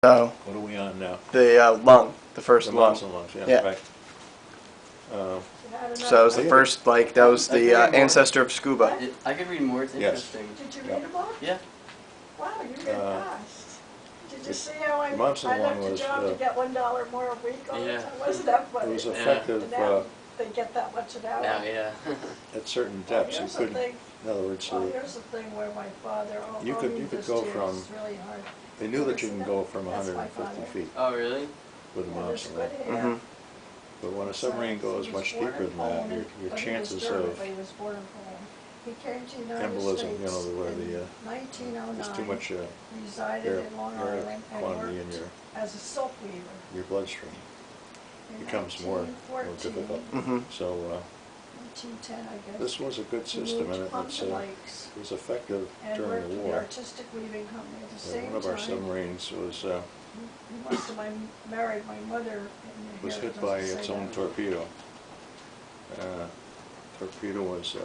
So What are we on now? the lung, the first The lung. Monson lungs, yeah, Yeah. right. So it was the first, like, that was the ancestor of scuba. I could read more, it's Yes. interesting. Did you Yep. read a book? Yeah. Wow, you read fast. Did you see how I Monson left one a was, job to get $1 more a week all the Yeah. time? Wasn't that It funny? was Yeah. effective And now they get that much an hour. Now, yeah. at certain Well, depths. You here's the couldn't, thing. in other words, Well, here's the thing where my father, You I'll could- read you could this go to you, from- it's really hard. they knew that you Listen, can go from that's my 150 father. feet Oh, really? with a Yeah, there's Monson good lung. hair. Mhm. But when a So, submarine he goes was much born deeper in than that, Poland, your but he chances was German, of but he was born in Poland. He came to the United embolism, States you know, where in there's 1909, too much resided air, in Long air Island, and quantity in worked as a silk weaver. your bloodstream. In Becomes more 1914, difficult. Mhm. So 1910, I guess. this was a good he system, moved and to it Pumpkin Lakes was effective and during worked the for the war. Artistic Weaving Company at the same One of our time. submarines was He must have married my mother in here. hit It by doesn't say its own that. torpedo. Torpedo was At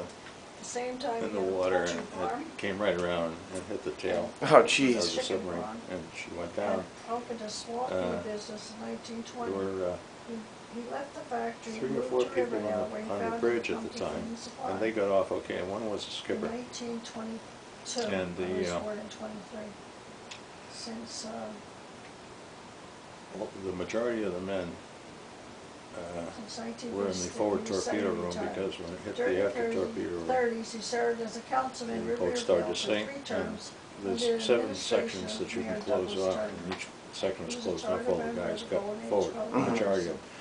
the same time, in he the had a water, poultry and farm. it came right around and hit the tail Oh, of the jeez. Chicken submarine, farm. and she went And down. opened a small food business in 1920. There were He left the factory, 3 or moved 4 to people Riverdale, where he on the founded bridge at Pumpkin the time, Cleaning Supply. and they got off okay, and one was a In skipper. 1922, And I was the, born in 23. Since, Well, the majority of the men since 1956. were in the forward torpedo room because when it hit the after torpedo room, 30s, he served as a councilman in the boat started Riverdale to for sink, 3 and terms. under there's the 7 administration sections of that you can Mayor close Douglas off, Turner. and each section was He was a closed off, charter all the member guys of the got Golden Age forward, Club the of majority of Commerce. them.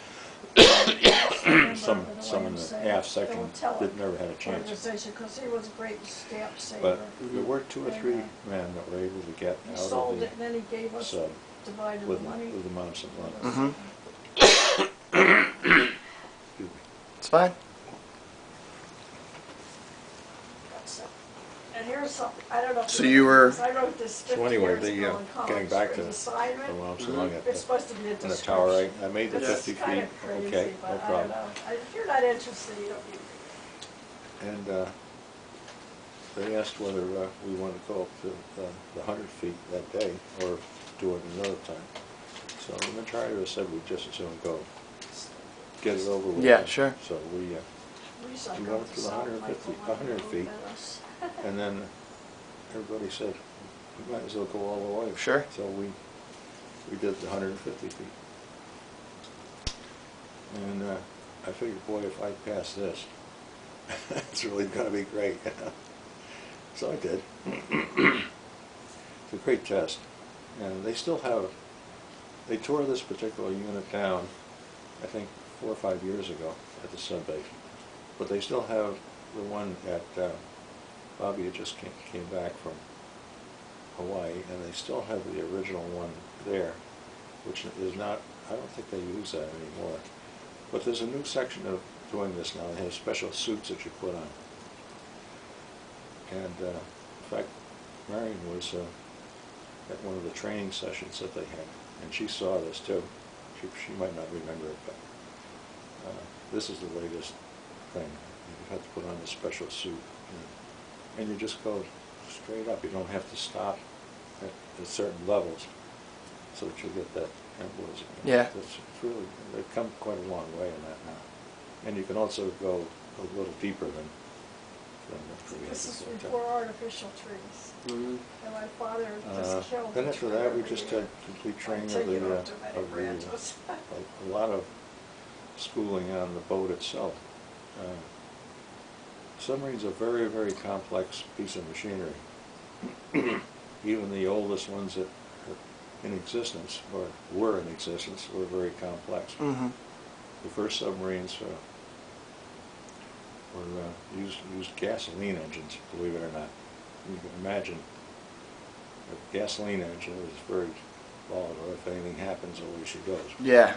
Member of the Some in the YMCA aft section Philatelic never had a chance. organization, because he was a great stamp saver. But there were 2 or 3 men that were able to get He out sold of it, and then he gave the us, sub divided with the money. the Monson lungs. Mhm. Excuse me. It's fine. And here's something, I don't know if So know you were- this, I wrote this 50 So anyway, years ago in college getting back for to an assignment. the Monson lung It's supposed to be a in the description. tower, I made the It's 50 kind feet, of crazy, okay, but no I don't problem. know. If you're not interested, you don't need to. And they asked whether we wanted to go up to the 100 feet that day or do it another time. So the majority of us said we'd just as soon go get it over with. Yeah, sure. So we, Lisa, I We go went to to the South 150 Michael 100 Wonderful feet. Venice. and then everybody said, we might as well go all the way. Sure. So we did the 150 feet. And I figured, boy, if I pass this, it's really going to be great. So I did. It's a great test. And they still have, they tore this particular unit down, I think 4 or 5 years ago at the sub base. But they still have the one at, Bobby had just came back from Hawaii, and they still have the original one there, which is not, I don't think they use that anymore. But there's a new section of doing this now. They have special suits that you put on. And in fact, Marion was at one of the training sessions that they had, and she saw this too. She might not remember it, but this is the latest thing. You have to put on a special suit, and you just go straight up. You don't have to stop at certain levels, so that you get that embolism. Yeah. It's really, they've come quite a long way in that now. And you can also go a little deeper than we had This is before. before artificial trees. Mm-hmm. And my father just killed Then the after tree that, we every just year. had complete training Until of you the, don't have too many branches. a lot of schooling on the boat itself. Submarines are a very, very complex piece of machinery. Even the oldest ones that are in existence, or were in existence, were very complex. Mhm. The first submarines used gasoline engines, believe it or not. You can imagine a gasoline engine is very volatile. If anything happens, away she goes. Yeah.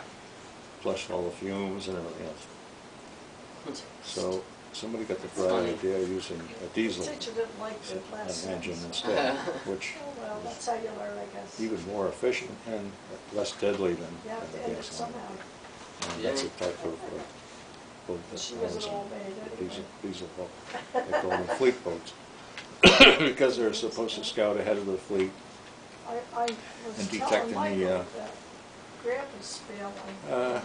Plus all the fumes and everything else. So somebody got the bright funny. idea of using a diesel Teacher didn't like the class. engine instead, which Oh, well, that's how you learn, I guess. is even more efficient and less deadly than You have to the end it gasoline. somehow. And that's a type of boat that She was runs an on old maid anyway. diesel boat. They call them fleet boats. Because they're supposed to scout ahead of the fleet I was And telling detecting Michael the, that Grandpa's family,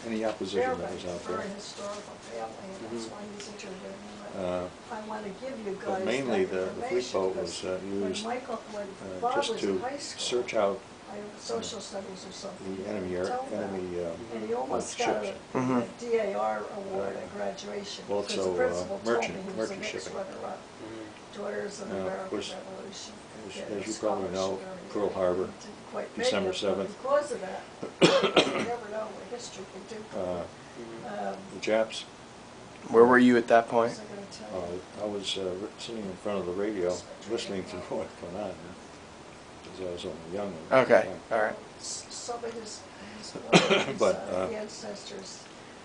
any opposition that was out very there. historical family, and that's why he's interviewing me. But Uh, I want to give you But guys mainly that the fleet information, boat because was used when Bob just was in to high school, search out I social studies or something. the he enemy, would tell them. And he almost got ships. a DAR award at graduation, because the Also, principal told me merchant he was the shipping. next runner-up. Daughters of the Now, of American course, Revolution. as get a you probably know, scholarship every Pearl year. Harbor, He didn't quite make December it, but 7th. Because of that, you never know what history can do. The Japs, Where were you at that What point? was I gonna tell you? I was sitting in front of the radio, listening to what was going on, because I was only young. at the Okay, time. all right. Some of his But, ancestors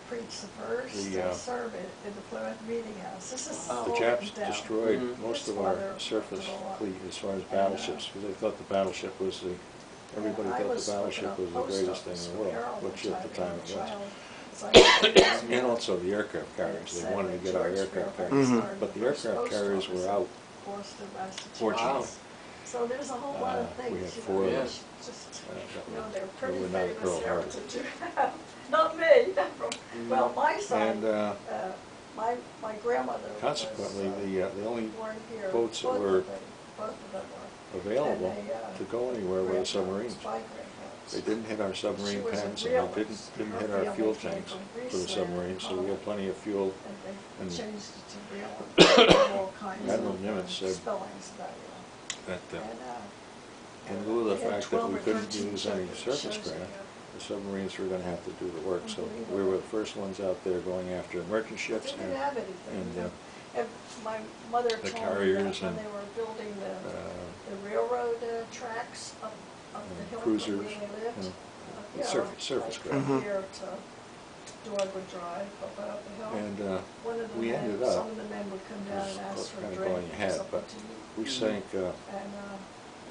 preached the first the, sermon in the Plymouth Meeting House. This is The all Japs down. destroyed most That's of why our they're surface up to the law. fleet as far as battleships, because they thought the battleship was everybody I thought was the battleship working was on the greatest post thing in the office world, for which Harold at the time it was. was. And also the aircraft carriers, they wanted to get our aircraft carriers. But the aircraft carriers were out, Boston, Massachusetts. fortunately. So there's a whole lot of things, We had you four know, of them. it's just, that you know, were- they're that pretty were not at famous Pearl Harbor. heritage. Not me, well, my side, And my grandmother was, consequently, the only born here. boats that Both were of them were. available And they, to go anywhere were the grandparents, submarines. my grandparents. They didn't hit our submarine She was a tanks, and they realist. didn't Her hit our family fuel came tanks from for the Greeceland, submarines, so we had Holland. plenty of fuel. And And they changed it to real, all kinds Admiral of Nimitz said spellings about That and, in lieu of the they had fact that 12 we or couldn't 13 use any ships, surface shows you. craft, the submarines were going to have to do the work. So we were the first ones out there going after merchant ships They didn't have anything. and And my mother the told me carriers that when and, they were building uh, the railroad tracks up the hill from cruisers, where they lived. you know, Yeah, surface like craft. from here to Dogwood Drive, up the hill. And One of them we had, ended some up, of the men would come down and ask for a kind of drink going or ahead, something but to eat. we sank, And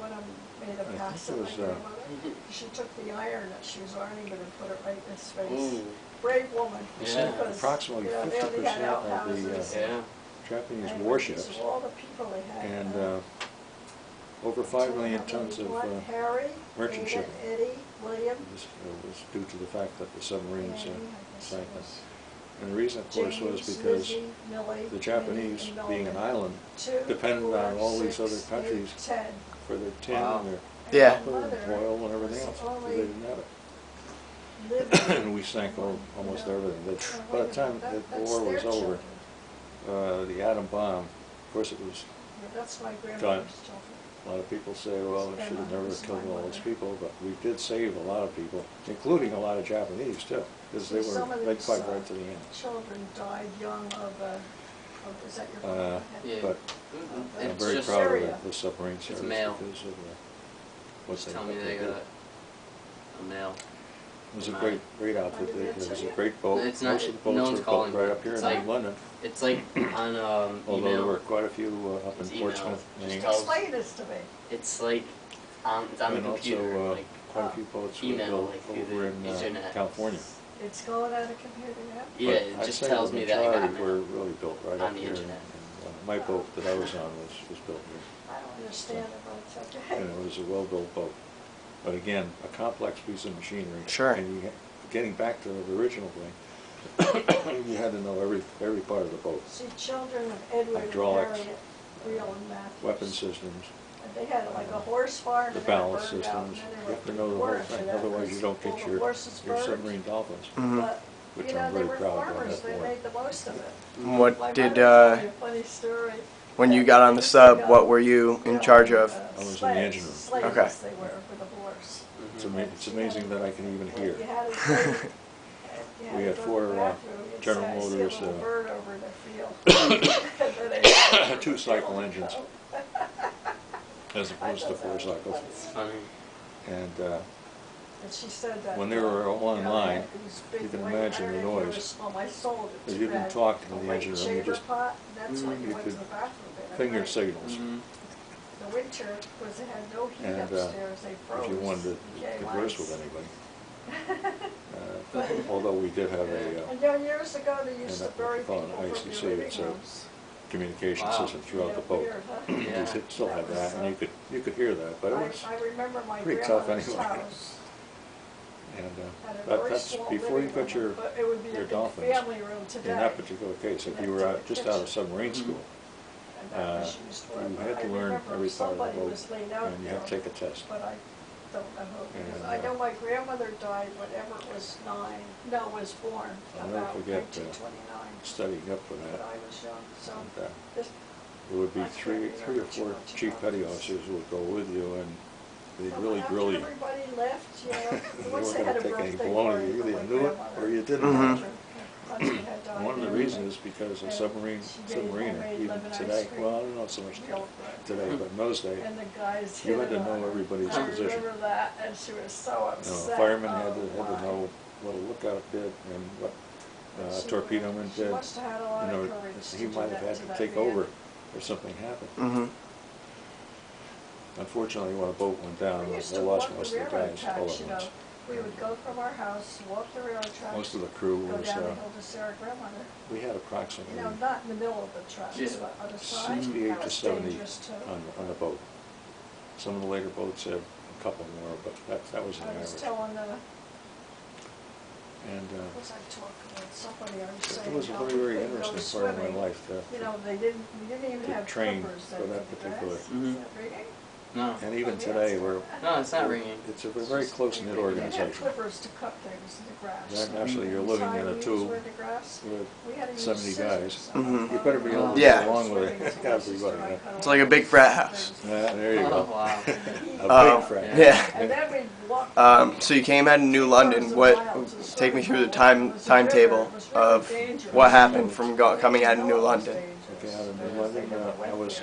one of them made a I pass think at it my was, grandmother. She took the iron that she was ironing and put it right in his face. Ooh. Brave woman. we Yeah. sank Because, approximately you know, they only had 50% of outhouses the Yeah. Japanese and warships, these were all the people they had. and over 5 million tons of Harry, merchant Ada, shipping. Eddie, William, This was due to the fact that the submarines Annie, I guess sank it them. was And the reason, of course, was James, because Lizzie, Millie, the Japanese, Minnie, and being an Melvin. island, 2, depended 4, on all these 6, other countries 8, 10. for their tin Wow. and their Yeah. And copper my and mother oil and everything was else, because they only didn't have it. living And we sank almost everything. Oh, By wait the a time minute, that the that's war their was over, children. the atom bomb, of course it was, Yeah, that's my grandmother's children. a lot of people say, well, it should have never Grandmother's killed my all those mother. people, but we did save a lot of people, including a lot of Japanese too, because they Some of they'd these, fight right to the end. Children died young of, is that your mom? Yeah. But I'm It's very just proud of Syria. the submarine service male. because of what Just tell me they did. got a male. It was a great outfit. It was a great boat. It's not- Most of the no boats one's were built calling, right but up here it's in like- London, It's like on although there email. were quite a few up in It's email. Portsmouth, Just Maine, tell- Explain this to me. It's like it's on the and computer, also like quite a few boats were email, built like, through over the in internet. California. It's going on a computer now? yeah, But it I'd just say tells the me that I got majority were mail. really built right on up the here. internet. And, my boat that I was on was built here. I don't understand it, but it's okay. And it was a well-built boat. But again, a complex piece of machinery. Sure. And getting back to the original thing, you had to know every part of the boat. See, children of Edward and Hydraulics, Harriet, Real and Matthews. Weapon systems, And they had like a horse farm the and then a ballast bird out, systems. and then You they have to were know the whole working thing, that otherwise you was don't all get the your horses, birds. submarine dolphins. Mhm. But, Which you know, I'm they very were proud of farmers, that they boy. made the most of it. What My did, mother told me a funny story. when you that got on the they sub, got, what were you in charge of? I was in the sleds, engine room. Sleighs Okay. they were with a horse. It's amazing that I can even hear. You had to say, We had to go to four, the bathroom, you'd General say, "I see a Motors, little bird over in the field." And then they- two-cycle engines, as I opposed to thought that was 4 cycles. It's funny. And And she said that. when they were all you know, online, they had these big you can white imagine the iron noise. hammers on my soul that If you didn't had talk in a the white engine room, you chamber just pot, that's when you you went to could the bathroom. at finger night. signals. The winter, because they had no heat And upstairs, they froze. if you wanted to became converse ice. with anybody. Although we did have And you know, years ago, they used to and bury call people it from ICC, their living it's a rooms. communication Wow. system throughout the Yeah, boat. weird, huh? Yeah. You still have that, and you could hear that, but it was, I remember my pretty tough grandmother's anyway. house and had a that, very that's small before you living got room, but it would be a your big dolphins. family room In today. that particular case, if you were just out of submarine Mhm. school, And that was used for it. you But had to I learn remember every part of the somebody boat, was laid out and you had to there, take a test. but I don't know who. Because And, I know my grandmother died whenever it was was born, I'll never about forget, 1929. Studying up for But that. I was young, so And, this, it would be I can't three or remember too four much chief about petty this. officers would go with you, and they'd so really grill after you. everybody left, you know, They once weren't they had gonna a take any birthday bologna, party you for my either knew it grandmother. or you didn't Mhm. know it. Her husband had died. One of the and reasons is because a and submariner, homemade even lemon ice today, cream, well, I don't know so much milk bread. today, but in those days, And the guys you hit had to it on know her. everybody's I position. remember that, and she was so You know, upset. a fireman had Oh, to my. know what a lookout did and what And a she- torpedoman She did. must have had a lot You know, of courage to he do might that have had to to that take man. over if something happened. Mm-hmm. Unfortunately, when a boat went down, We used they to lost walk most the of the railroad guys all tracks, at you know. once. We would go from our house, walk the railroad tracks, Most of the crew go was, down the hill to see our grandmother. we had You approximately know, not in the middle of the tracks, Yeah. but on the side. 68 That to was 70 dangerous too. on the boat. Some of the later boats had a couple more, but that was an I was average. telling And what was I talking with somebody, I was it saying was a how very, we very couldn't go interesting part of my swimming. life You to, know, we didn't even to have train clippers for then that for the particular- grass. Mhm. Is that ringing? No. and even Oh, yeah, today, it's we're, not. No, it's not ringing. it's a very close-knit We didn't have organization. clippers to cut things in the grass. That so actually, you're every living time in a we tube were in the grass, with we had to use 70 scissors, guys. so Mhm. You better be able to Yeah. get along with swimming, so my sister everybody. and I Yeah. cut It's all like a the big frat things. house. There you Oh, go. wow. A Um, big frat. Yeah. And then we'd walk. So you came out of New London. What? Take me through the timetable of what happened from coming out of New London. Okay, out of New London, I was,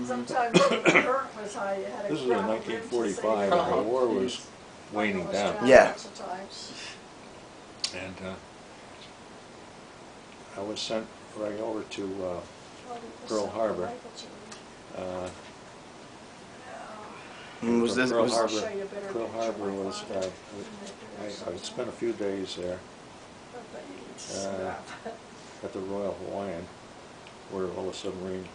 Sometimes when the current was high, you had to this was in grab a rib to 1945, save and the your war life. was waning Michael was down. trapped Yeah. lots of times. And I was sent right over to Well, it was Pearl so Harbor. delightful to read. uh, And was from this Pearl was I'll Harbor. show you a better Pearl picture Harbor of my was, father. I spent a few days there Not that you need to scrap. at the Royal Hawaiian, where all the submarine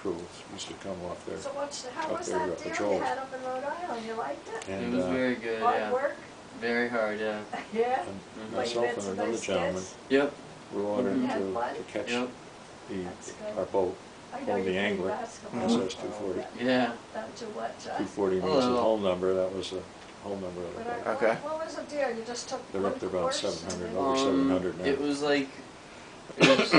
crews used to come off there. So how Up was there, that deal patrols. you had up in Rhode Island? You liked it? And It was very good, Hard yeah. work? Very hard, yeah. Yeah? and Mhm. Like you myself met some and another nice gentleman kids? Yep. were ordered Mhm. Had to fun? catch Yep. That's good. our boat, I know called you the played Angler, basketball. SS 240. Yeah. That to what, John? 240 means Oh, the no. hull number, that was the hull number of the But boat. Okay. What was the deal? You just took They're one up to about course? 700 and over then- 700 now. It was like, it was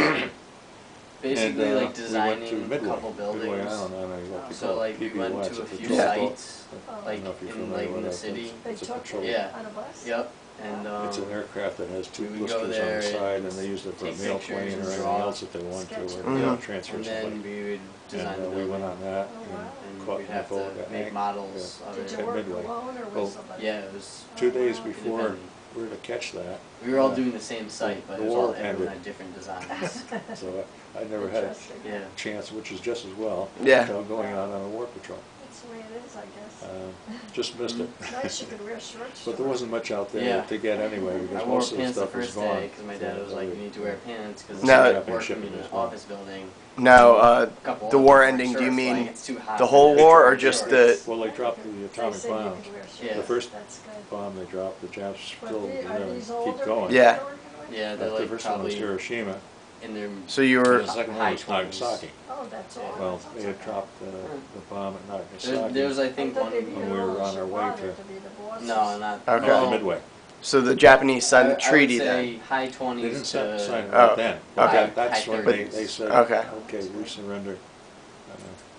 basically And, like designing we went to a Midway, couple Midway buildings. Island on a, what they So call like we went PBOS, to a it's few patrol boat. sites, I don't like know if you're in familiar like with in the that, city. They it's a took patrol you Yeah. on a bus? Yep. And It's an aircraft that has two we would go blisters on there the side, and and they use it for a take mail pictures plane and or anything draw else that they want to, sketches. or Mhm. transfer and somebody. then we would design And the we building. went on that, Oh, wow. and caught we'd the have boat to at make Hank. models of Did it. you At work Midway. alone or Well, with somebody? Yeah, it was. 2 days wow. before Independent. we were to catch that, We were all uh, doing the same site, but the it was war all everyone ended. had different designs. so I never had a Interesting. Yeah. chance, which is just as well, Yeah. going out on a war patrol. That's the way it is, I guess. Just missed it. Nice you could wear shorts. But there wasn't much out there Yeah. to get anyway, I because wore most of the pants the stuff was first gone. day because my dad was like, "You need to wear pants because No. working in an office building." Now, Couple the of war different ending, do you shirts, mean like, it's too hot the for whole the war or shorts. just the? Well, they dropped the They atomic said you bomb. could wear shorts. Yeah. The first That's good. bomb they dropped, the Japs But still are gonna these keep older going. people Yeah. you're working with? Yeah, they're The like first one was probably Hiroshima, in their. So you and were. the second one high was 20s. Nagasaki. Oh, that's all. Well, That sounds they had okay. dropped the bomb at There Nagasaki. was, I think, I thought one. they'd be when we were all on our way bothered to- be the bosses. No, not. Okay. well, Midway. So the Japanese signed the I treaty would say then. high They 20s didn't to. sign it Oh, right then. But okay. That's High when 30s. they said, Okay. okay, we surrender.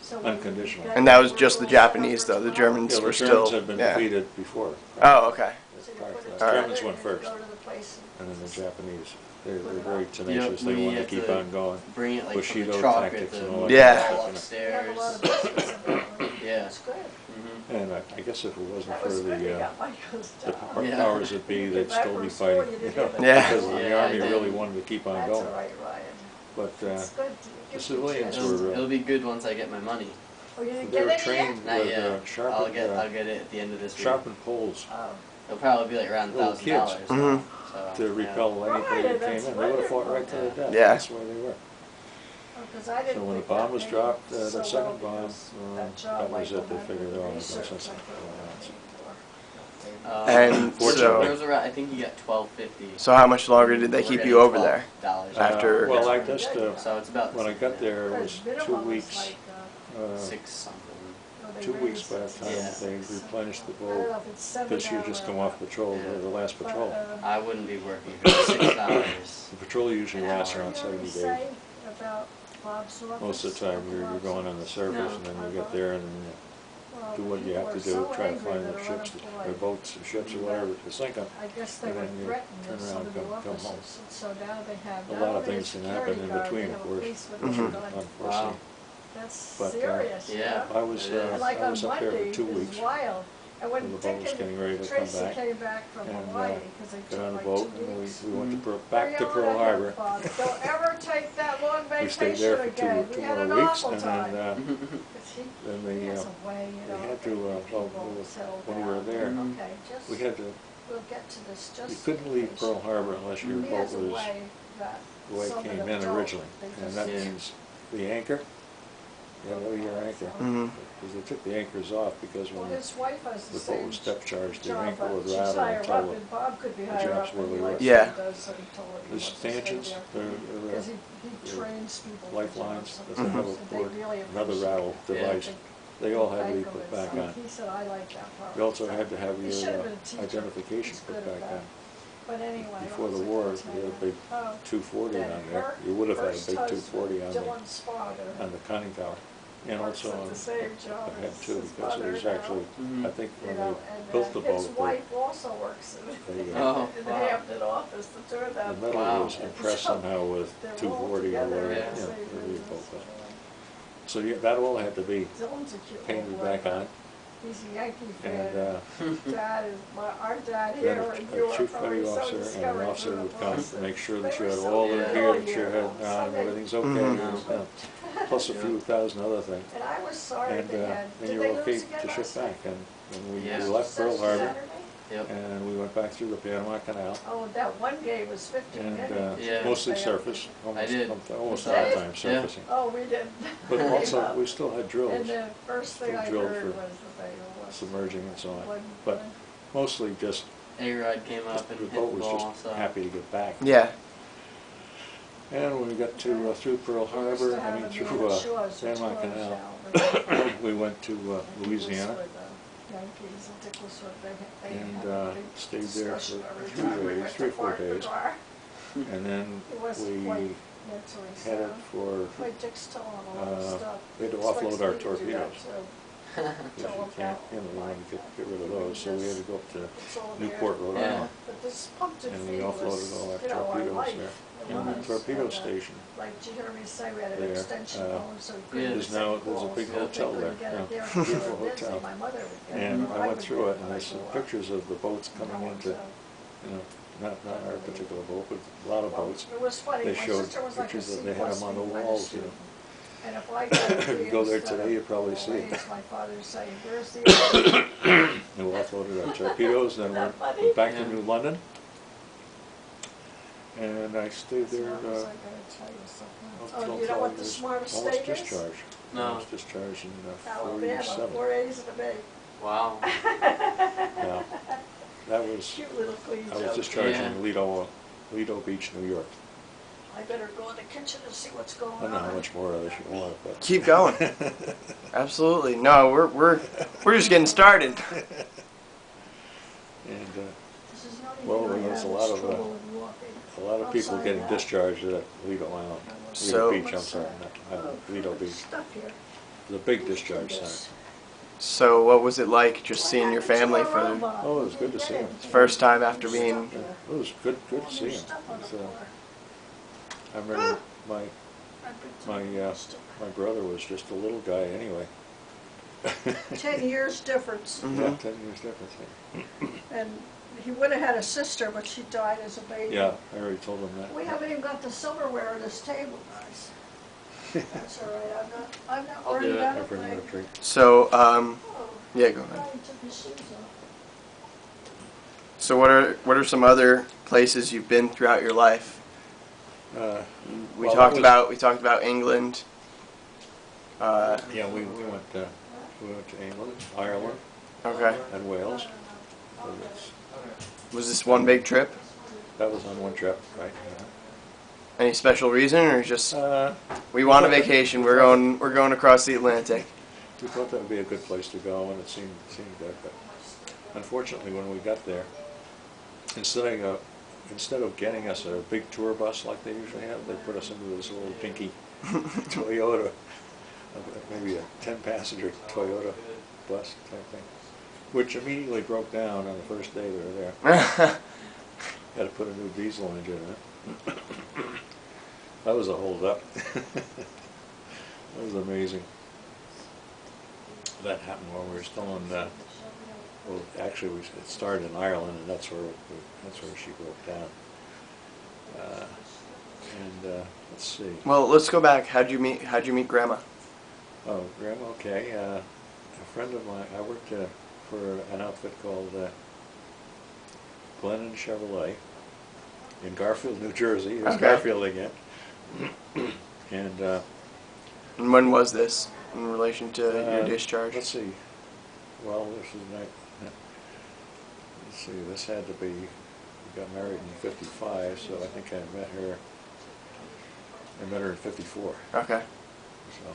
So when unconditional. you guys And that was were just the all Japanese separate though. The spots? Germans Yeah, were the still. Germans had been Yeah. defeated before. Oh, okay. So you Right, put it the Germans together went and you first. go to the place And then the Japanese, they're Put it very up. tenacious, they we want to had keep to on going. Bring it like from the Bushido truck tactics at and the all that Yeah. wall stuff. You have a lot upstairs. of business about it. Yeah. That's good. hmm And I guess if it wasn't That for was good, you the got Michael's the job. Yeah. powers that be, You they'd get back still be from school, fighting. you you didn't know, have a Yeah. Because the Yeah, army I really did. wanted to keep on That's all going. right, Ryan. But That's good. the civilians Gives you a chance. were, It'll be good once I get my money. Oh, you didn't they get were any yet? trained Not with yet. I'll sharpened, get it at the end of this week. sharpened poles Oh. It'll probably be like around Little $1,000. kids. Mhm. So, to yeah. repel anybody that Right, came that's in. They would have fought wonderful. right to the death. Yeah. That's why they were. 'cause I didn't So when the think bomb that was made dropped, so the well second bomb, because that job, that was like, it. They when I figured, did oh, no research, sense. I thought, And Fortunately. There was around, I think you got $12.50. so how much longer did they keep you over there? $12 After- Well, I just, So it's about the when I same got now. there, it Because was 2 minimum was weeks, like, 6 something. no, they 2 weeks raised by the it to time Yeah. they 6. replenished the I don't know boat, if it's 7 because you now just or come off patrol, Yeah. the last but, patrol. I wouldn't be working for $6. The patrol usually and lasts I around heard you 70 days. say about Bob's office, Most of the time, Uncle you're Bob's going on the office. surface, No. and then you get there and then Well, you do what you people have to are do, so try to angry find that the are ships, or unemployed. boats, or ships, or whatever, to sink them. I guess they and were then you threatened turn in around some and of the come home. offices, and so now they have A not lot of only a things can security happen in guard, between, they of have a course. policeman Mhm. with a gun. Unforeseen. That's But, serious, you yeah. know? I was, It is. And like I on was up there Monday, for 2 it was weeks. wild. And when when the boat Dick was and getting ready to come Tracy back, came back from and, Hawaii, because they got took on the like boat, 2 and weeks. we went to Mhm. back to Bring Pearl on ahead, Harbor. Bob. Don't ever take that long We stayed vacation there for again. two We had more an weeks, awful and time. then, Because he then he they, has a way, you they know, had to, making well, people settle when we were down. there, Mhm. Okay, just, we had to, we'll get to this just you in couldn't leave case Pearl you- Harbor unless your He boat has a was way that the way it some of came them in don't. originally. They And just- that Yeah. means the anchor, you had to leave your anchor. Mhm. Because they took the anchors off, because Well, when his wife has the the boat same was depth charged, the job, anchor but would she's rattle higher until up, and Bob could be the higher jobs up, where and he we were. likes Yeah. what he does, so he told her he the wants to stay stanchions, there. Because he trains people. for lifelines, jobs, that and have so they a really another appreciate rattle it. device, they all had to be Thank put him, back and on. so he said, I like that part. You also had to have He should your have been a teacher. identification He's put good at back that. on. But anyway. Before what the was I war, gonna you tell had a you? big Oh, 240 then on there. her You would have had a first big husband, 240 on there, Dylan's father, on the conning tower. And works also at on the same job the head as too, his because it mother was now. actually, Mhm. I think You when know, they and built the his boat, wife also works There you in, go. Oh, in the wow. Hampton office, the two of the them. metal Wow. was compressed somehow with They're all 240 or together whatever, in Yeah. the you know, same whatever you business. both got. So yeah, that all had to be Dylan's a cute painted little back boy. on. He's a Yankee And fan. Dad is, our dad then here a in chief Europe, petty so officer and an discovered officer through would the come bus. to make sure that They you were had so all good the all gear, that year you had long. on, So they- everything's okay, Mhm. you know, plus a few thousand other things. And I was sorry And they had, then did you're they okay lose again to last ship night? back. And we Yeah. left Pearl Harbor, Saturday? Yep. and we went back through the Panama Canal, Oh, that one game was 15 and minutes. Yeah. mostly They- surface, almost did. almost You all the did? time Yeah. surfacing. Oh, we did. But also, we still had And drills, the first thing I drilled heard for was that they were submerging and so on. one- But mostly just, A-Rod came up and the hit boat the was ball, just so. happy to get back. Yeah. And when we got to, through Pearl we used to Harbor, I have mean them through in the shores, the Panama tours Canal, now, but we went to he was Louisiana, with the Yankees, and Dick was with them. They and had a big stayed there for discussion every 3 time we days, went 3 or to 4 Martin days. Bar. And then He wasn't we quite mentally headed sound. for, Boy, Dick's telling him a lot of stuff. we had to Expects offload me our to do that, torpedoes. too. because Tell you him can't, that. you know, you want to get rid of those, so we had to go up to It's all there. Newport, Rhode Yeah. Island, But this Pumpkin and we Field offloaded was, all our you know, our torpedoes life. there. It And the was, torpedo and, station, like, did you hear me say we had an there, extension home, so we Yeah. couldn't there's set now, there's a walls, big so they hotel there, couldn't get yeah, it there 'cause they beautiful were busy. hotel. My mother would get it, And or I went would through get it, and when I there's some grew up. pictures of the boats coming No, into, so- you know, not our particular boat, but a lot of Well, boats. it was funny, They my showed sister was like a pictures of, C they had plus them on the B minus walls, you student. know. And if I got a B You go there instead today, of you'd probably all see it. A's, my father would say, where's the A? And we offloaded our torpedoes, then Isn't that went funny? back to Yeah. New London. And I stayed So there, what was I gonna tell you something? till Oh, you know what the 12 years, smartest almost state is? discharged. No. Almost discharged in Alabama, 47. 4 A's and a B. Wow. Yeah. That was, Cute little clean I was joke. discharged Yeah. in Lido Beach, New York. I better go in the kitchen and see what's going I don't know how on. much more of this you want, but. Keep going. Absolutely. No, we're just getting started. And This is not even Well, I there's have a lot much of, trouble with walking. a lot of people Outside getting that. discharged at Lido Island. So- Lido Beach, I'm sorry, not Island, Lido Beach. Stuff here. It's a big Who's did discharge this? center. So what was it like just What seeing your happened to family our for the robot? Oh, it was We good to didn't see get him. it. first time after being? Stuff here. It was good All to see new him. stuff on the It's, floor. I remember my, I picked my, up stuff. my brother was just a little guy anyway. 10 years difference. Mhm. Yeah, 10 years difference, yeah. And he would have had a sister, but she died as a baby. Yeah, I already told him that. We haven't even got the silverware on this table, guys. That's all right, I'm not I'll do worried it. about I it. bring him a treat. So Oh, yeah, go ahead. Brian took his shoes off. So what are some other places you've been throughout your life? We Well, talked that was- about England. Yeah, we went to England, Ireland, Okay. and Wales. So Was this one big trip? that was on one trip, right? Any special reason, or just Uh, we want a vacation? We're going across the Atlantic. we thought that would be a good place to go, and it seemed good. But unfortunately, when we got there, instead of getting us a big tour bus like they usually have, they put us into this little dinky Toyota, maybe a 10-passenger Toyota bus type thing, which immediately broke down on the first day they were there. Had to put a new diesel engine in it. That was a hold-up. That was amazing. That happened while we were still in. Well, actually, it started in Ireland, and that's where she broke down. Let's see. Well, let's go back. How'd you meet Grandma? Oh, Grandma. Okay. A friend of mine. I worked for an outfit called Glennon Chevrolet in Garfield, New Jersey. It was Okay. Garfield again. And And when was this in relation to your discharge? let's see. Well, this is let's see. This had to be. We got married in '55, so I think I met her in '54. Okay. So,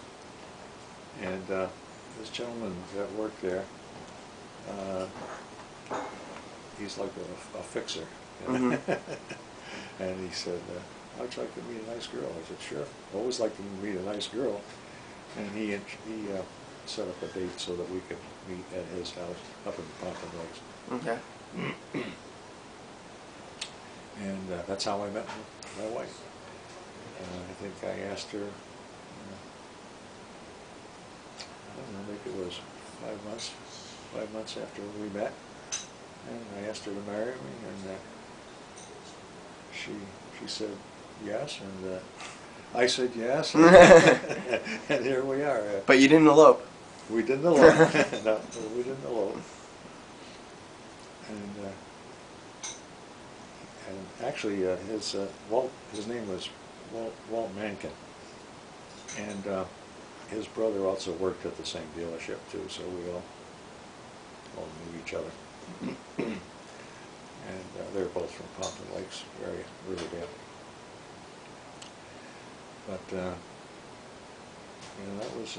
and this gentleman that worked there, he's like a fixer. You know? And he said, "How'd you like to meet a nice girl?" I said, "Sure. Always like to meet a nice girl." And he set up a date so that we could meet at his house up in Pompton Lakes. Okay. And that's how I met my wife. I think I asked her, I don't know, maybe it was 5 months after we met, and I asked her to marry me, and she said yes, and I said yes, and here we are. But you didn't elope. We didn't elope. No, we didn't elope. And actually, his name was Walt Mankin, and his brother also worked at the same dealership too. So we all knew each other, and they're both from Pompton Lakes area, Riverdale. But that was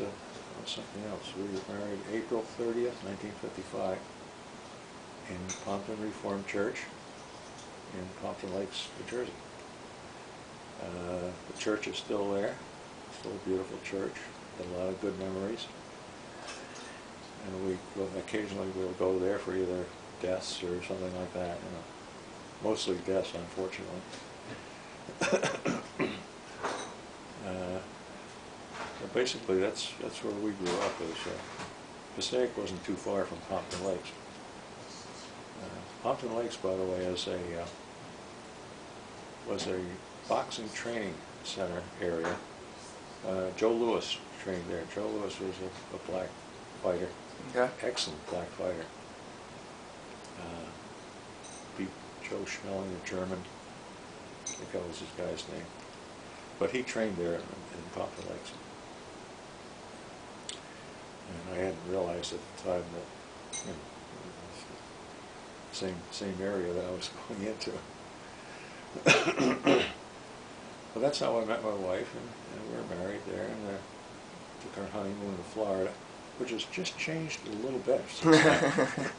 something else. We were married April 30th, 1955, in Pompton Reformed Church in Pompton Lakes, New Jersey. The church is still there. Still a beautiful church. Got a lot of good memories. And occasionally we'll go there for either deaths or something like that. Mostly deaths, unfortunately. But basically, that's where we grew up. Passaic wasn't too far from Pompton Lakes. Pompton Lakes, by the way, was a boxing training center area. Joe Louis trained there. Joe Louis was a black fighter. Okay. Excellent black fighter. Beat Joe Schmeling, a German. I think that was his guy's name. But he trained there in Pompton Lakes. And I hadn't realized at the time that, same area that I was going into. Well, that's how I met my wife, and we were married there, and took our honeymoon to Florida, which has just changed a little bit since then.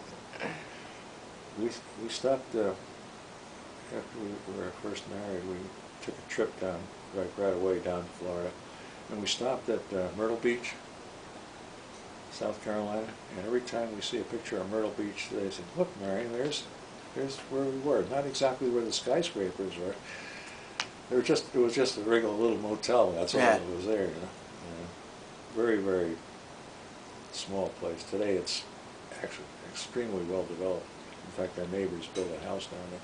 We stopped, after we were first married, we took a trip down, right away down to Florida, and we stopped at Myrtle Beach, South Carolina, and every time we see a picture of Myrtle Beach, they say, "Look, Marion, there's where we were." Not exactly where the skyscrapers were. It was just a regular little motel. That's all that was there. Very, very small place. Today it's actually extremely well developed. In fact, our neighbors built a house down there.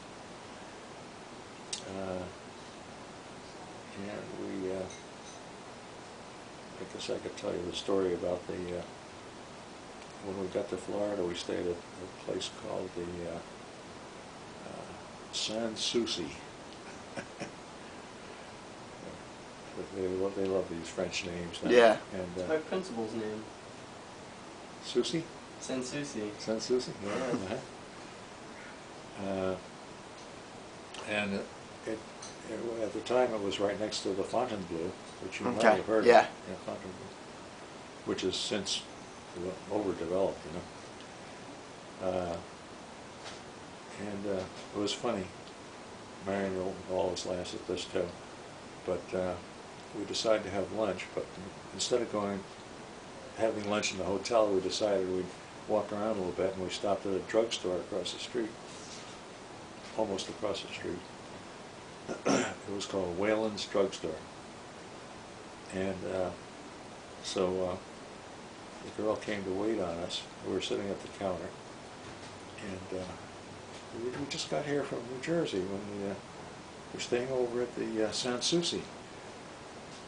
And we, I guess I could tell you the story about when we got to Florida, we stayed at a place called the Sans Souci. they love these French names now. Yeah. And My principal's name. Susie? Sanssouci. Sanssouci? Yeah. And at the time, it was right next to the Fontainebleau, which you might Okay, have heard yeah. of. Yeah, Fontainebleau, which has since overdeveloped, you know. It was funny. Marion will always laughs at this too. But we decided to have lunch, but instead of having lunch in the hotel, we decided we'd walk around a little bit, and we stopped at a drugstore across the street, almost across the street. It was called Whalen's Drugstore. And so the girl came to wait on us. We were sitting at the counter, and we just got here from New Jersey when we were staying over at the Sanssouci,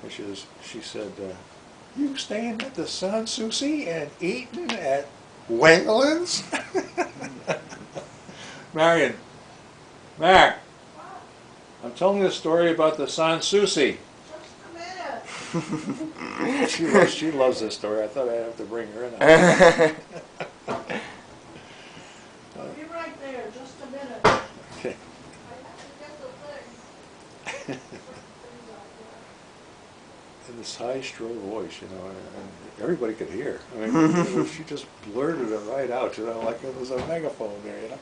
which is, she said, you staying at the Sanssouci and eating at Whalen's? Marion, Mar, I'm telling you a story about the Sanssouci. Just a minute. She loves this story. I thought I'd have to bring her in. Be right there, just a minute. Okay. I have to get the thing. In this high, shrill voice, you know, and everybody could hear. I mean, she just blurted it right out, you know, like it was a megaphone there, you know.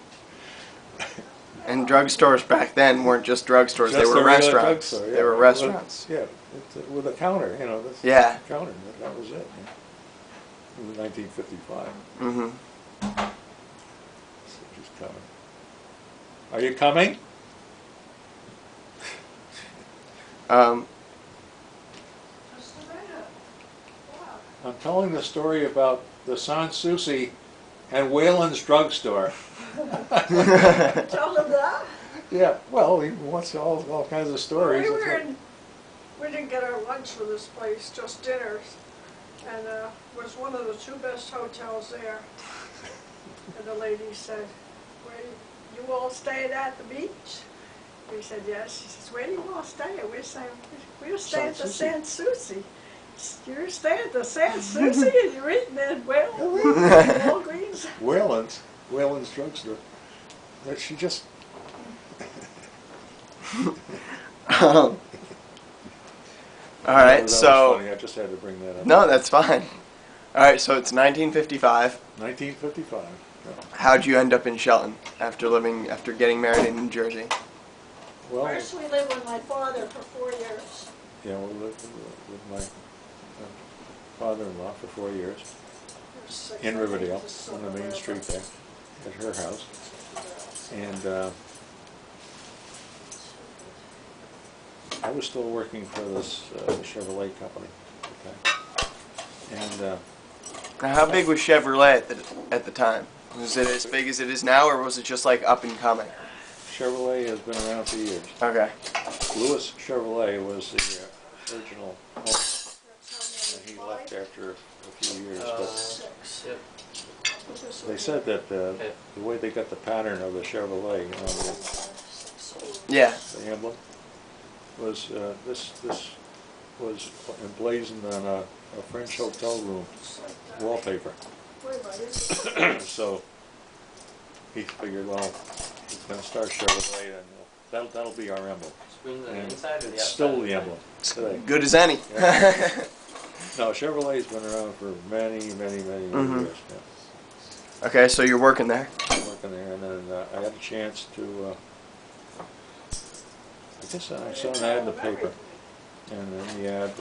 And drugstores back then weren't just drugstores; they Just were a regular restaurants. drugstore, yeah. They were restaurants. Yeah, with a counter, you know. That's Yeah. the counter. That was it. Yeah. It was 1955. Mm-hmm. So she's coming. Are you coming? Just a minute. Wow. I'm telling the story about the Sanssouci and Whalen's Drugstore. Tell them that? Yeah, well, he wants all kinds of stories. We didn't get our lunch for this place, just dinners. And it was one of the two best hotels there. And the lady said, where you all staying at the beach? We said, yes. She says, where do you all stay? We're staying at the Sanssouci. You're staying at the Sanssouci and you're eating at Walgreens? Whalen's Drugstore. That she just... All That right, was so funny. I just had to bring that up. no, that's fine. All right, so it's 1955. 1955. Yeah. How'd you end up in Shelton after getting married in New Jersey? Well, First we lived with my father for 4 years. yeah, we lived with my father-in-law for 4 years in Riverdale, on the main street there, at her house. And I was still working for this Chevrolet company at the time. And Now, how big was Chevrolet at the time? Was it as big as it is now, or was it just like up and coming? Chevrolet has been around for years. Okay. Louis Chevrolet was the original owner, and he left after a few years. But Yep. they said that the way they got the pattern of the Chevrolet, you know, Yeah. the emblem, was this was emblazoned on a French hotel room wallpaper. So he figured, well, he's going to start Chevrolet, and that'll be our emblem. Screens on the And inside or the it's outside? still the emblem today. Good as any. Yeah. No, Chevrolet's been around for many Mhm. years. Yeah. Okay, so you're working there. I'm working there, and then I had a chance to. I guess I saw an ad in the paper, and then the ad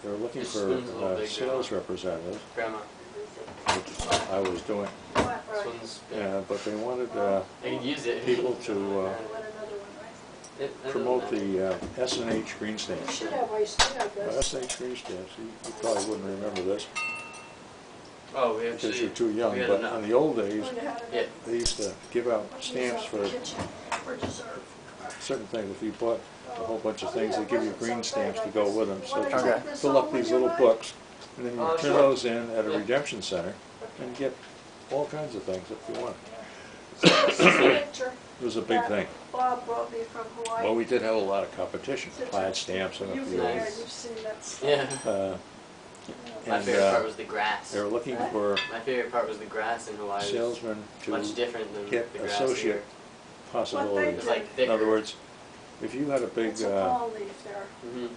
they were looking This for one's a little big, sales Grandma. representatives, Grandma, which I was doing. this one's big. But they wanted I can use it. people to promote the S&H green You stamps. should have iced tea, I guess. S&H green stamps. You probably wouldn't remember this Oh, we because actually. you're too young. we had But enough. in the old days, Yeah. they used to give out stamps for For dessert. certain things. If you bought a whole bunch of things, they give you green stamps to go with them. So you Okay. fill up these little books, and then you Oh, turn sure. those in at a Yeah. redemption center and get all kinds of things if you want. Picture. It was a big that thing. Bob brought me from Hawaii. Well, we did have a lot of competition, plaid stamps and a You've few been there, others. you've seen that stuff. Yeah. My And favorite part was the grass. they were looking for My favorite part was the grass in Hawaii. It was salesmen much to different than get the grass associate here. What possibilities. It was like In thicker. other words, if you had a big It's a palm leaf there, Mhm.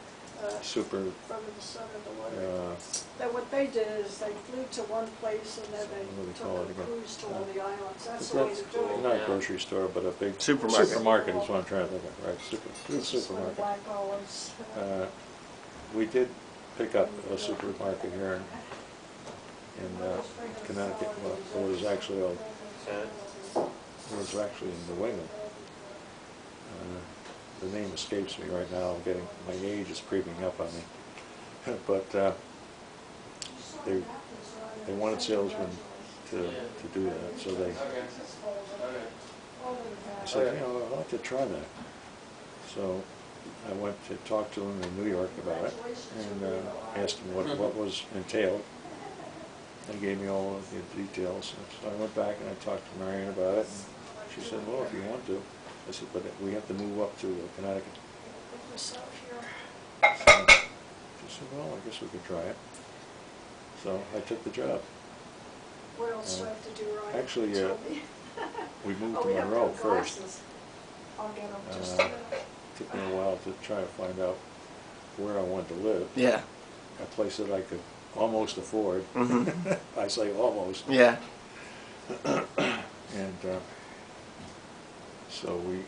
super, from the sun and the water. uh, Then what they did is they flew to one place and then What do they they call took it a again? cruise to all the islands. That's It's the way not- to do it. not a Yeah. grocery store, but a big Supermarket. supermarket is what I'm trying to think of, right? Good This is where the supermarket. black olives. We did pick up a supermarket here in Connecticut. Well, it was actually So, in New England. The name escapes me right now. My age is creeping up on me. But they wanted salesmen to do that, so I said, I'd like to try that. So I went to talk to them in New York about it and asked them what was entailed. They gave me all of the details. So I went back and I talked to Marion about it. And she said, well, if you want to. I said, but we have to move up to Connecticut. Put this up here. So she said, well, I guess we could try it. So I took the job. What else do I have to do right? Actually, Tell me. We moved Oh, to we have to Monroe have first. glasses. I'll get them just Uh, Took me a while to try to find out where I wanted to live. Yeah. A place that I could almost afford. Mhm. I say almost. Yeah. And so we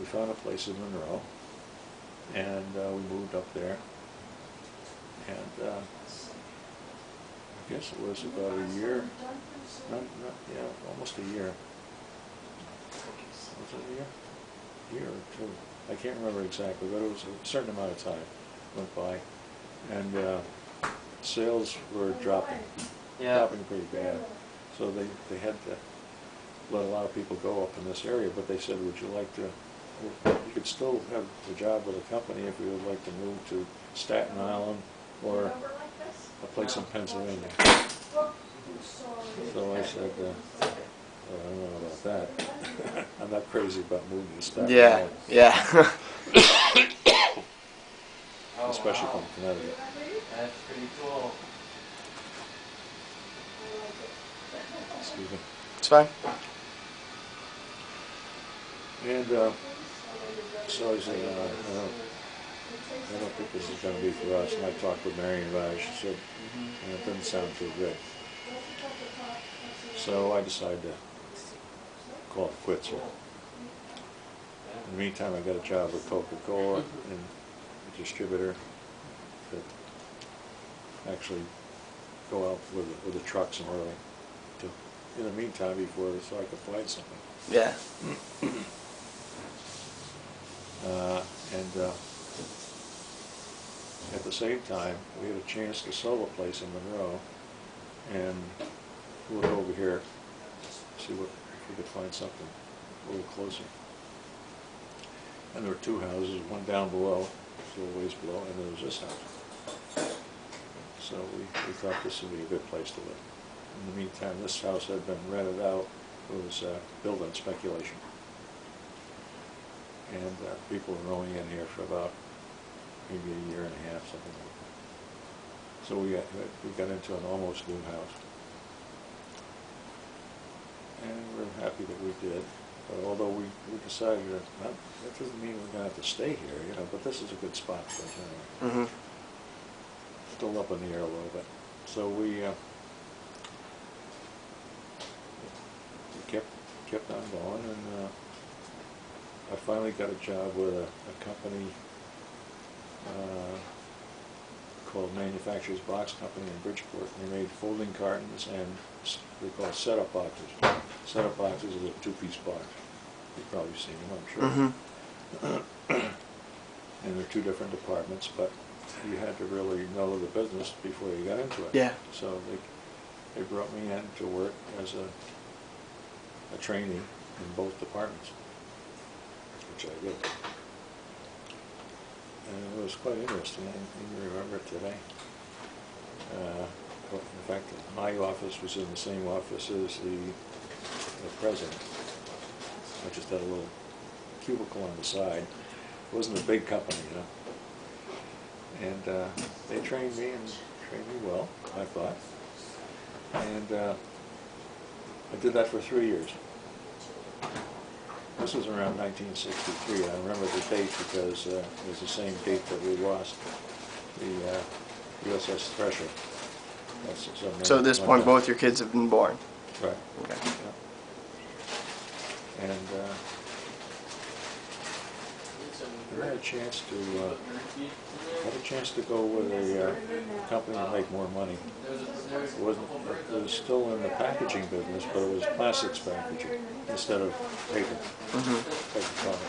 found a place in Monroe, and we moved up there. And I guess it was about a year, almost a year. Was it a year? Year or two. I can't remember exactly, but it was a certain amount of time went by. And sales were dropping pretty bad. So they had to let a lot of people go up in this area, but they said, would you like to, you could still have a job with a company if you would like to move to Staten Island or a place in Pennsylvania. So I said, well, I don't know about that. I'm not crazy about moving to Staten Yeah. Island, Yeah. especially from Connecticut. that's pretty cool. Excuse me. It's fine. And so I said, I don't think this is going to be for us. And I talked with Marion about it. She said, it doesn't sound too good. So I decided to call it quits here. In the meantime, I got a job with Coca-Cola and a distributor that actually go out with the trucks and everything. In the meantime, so I could find something. Yeah. And at the same time, we had a chance to sell a place in Monroe and look over here, see if we could find something a little closer. And there were two houses, one down below, a little ways below, and there was this house. So we thought this would be a good place to live. In the meantime, this house had been rented out. It was built on speculation. And people were only in here for about maybe a year and a half, something like that. So we got into an almost new house. And we're happy that we did. But although we decided that doesn't mean we're going to have to stay here, but this is a good spot for us anyway. Mhm. Still up in the air a little bit. So we kept on going, and I finally got a job with a company called Manufacturers Box Company in Bridgeport. They made folding cartons and they call it setup boxes. Setup boxes is a two-piece box. You've probably seen them, I'm sure. Mhm. And they're two different departments, but you had to really know the business before you got into it. Yeah. So they brought me in to work as a trainee in both departments, which I did. And it was quite interesting. I even remember it today. In fact, my office was in the same office as the president. I just had a little cubicle on the side. It wasn't a big company, you know. And they trained me well, I thought. And I did that for 3 years. This was around 1963. I remember the date because it was the same date that we lost the USS Thresher. So at this point, both your kids have been born. Right. Okay. Yeah. And I had a chance to go with a company to make more money. It was still in the packaging business, but it was plastics packaging instead of paper. Paper product.